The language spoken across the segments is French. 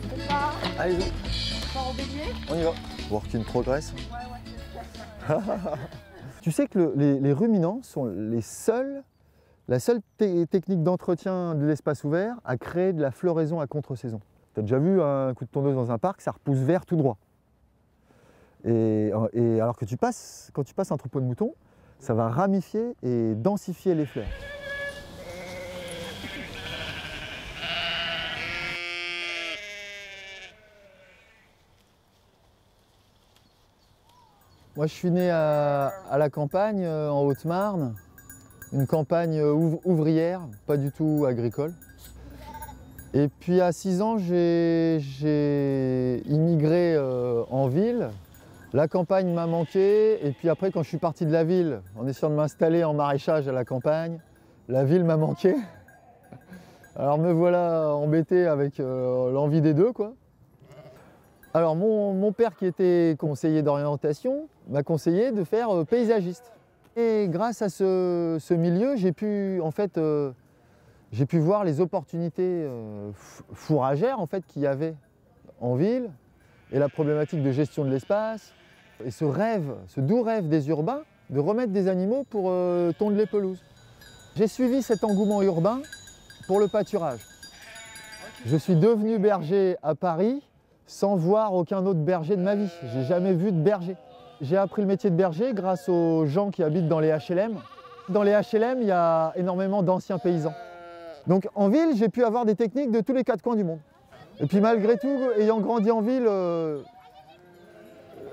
C'est pas... Allez-y, Pas en bélier. on y va. Work in progress. Ouais. Tu sais que les ruminants sont la seule technique d'entretien de l'espace ouvert à créer de la floraison à contre-saison. Tu as déjà vu un coup de tondeuse dans un parc, ça repousse vert tout droit. Et alors que quand tu passes un troupeau de moutons, ça va ramifier et densifier les fleurs. Moi, je suis né à la campagne, en Haute-Marne, une campagne ouvrière, pas du tout agricole. Et puis à 6 ans, j'ai immigré en ville. La campagne m'a manqué, et puis après, quand je suis parti de la ville, en essayant de m'installer en maraîchage à la campagne, la ville m'a manqué. Alors me voilà embêté avec l'envie des deux, quoi. Alors mon père, qui était conseiller d'orientation, m'a conseillé de faire paysagiste. Et grâce à ce milieu, j'ai pu voir les opportunités fourragères en fait, qu'il y avait en ville, et la problématique de gestion de l'espace, et ce doux rêve des urbains de remettre des animaux pour tondre les pelouses. J'ai suivi cet engouement urbain pour le pâturage. Je suis devenu berger à Paris sans voir aucun autre berger de ma vie. J'ai jamais vu de berger. J'ai appris le métier de berger grâce aux gens qui habitent dans les HLM. Dans les HLM, il y a énormément d'anciens paysans. Donc en ville, j'ai pu avoir des techniques de tous les quatre coins du monde. Et puis malgré tout, ayant grandi en ville,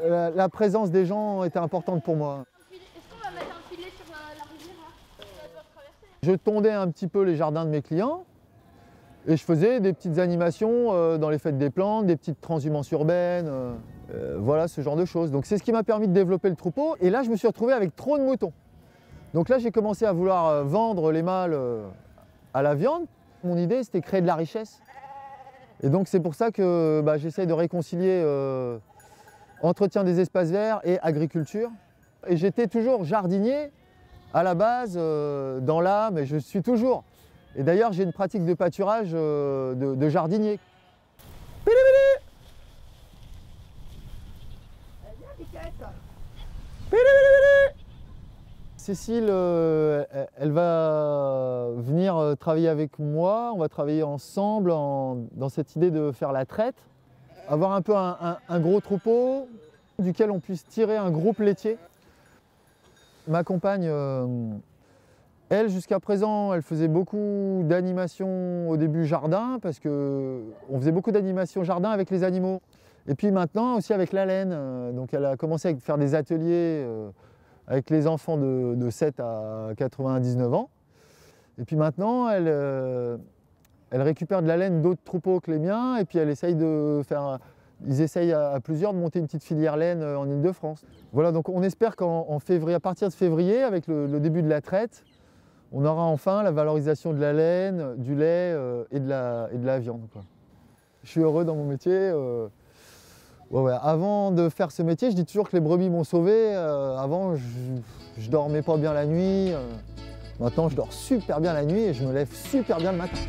la présence des gens était importante pour moi. Est-ce qu'on va mettre un filet sur la rivière là? Ça doit traverser. Je tondais un petit peu les jardins de mes clients et je faisais des petites animations dans les fêtes des plantes, des petites transhumances urbaines, voilà ce genre de choses. Donc c'est ce qui m'a permis de développer le troupeau, et là je me suis retrouvé avec trop de moutons. Donc là j'ai commencé à vouloir vendre les mâles à la viande. Mon idée c'était créer de la richesse. Et donc c'est pour ça que j'essaye de réconcilier entretien des espaces verts et agriculture. Et j'étais toujours jardinier à la base, dans l'âme, et je suis toujours. Et d'ailleurs j'ai une pratique de pâturage de jardinier. Cécile, elle va venir travailler avec moi, on va travailler ensemble dans cette idée de faire la traite, avoir un peu un gros troupeau duquel on puisse tirer un groupe laitier. Ma compagne, elle, jusqu'à présent, elle faisait beaucoup d'animations au début jardin, parce qu'on faisait beaucoup d'animations jardin avec les animaux. Et puis maintenant aussi avec la laine, donc elle a commencé à faire des ateliers avec les enfants de 7 à 99 ans. Et puis maintenant, elle récupère de la laine d'autres troupeaux que les miens, et puis elle essaye de faire... Ils essayent à plusieurs de monter une petite filière laine en Ile-de-France. Voilà, donc on espère qu'en février, à partir de février, avec le début de la traite, on aura enfin la valorisation de la laine, du lait et de la viande, quoi. Je suis heureux dans mon métier. Ouais. Avant de faire ce métier, je dis toujours que les brebis m'ont sauvé. Avant, je dormais pas bien la nuit. Maintenant, je dors super bien la nuit et je me lève super bien le matin.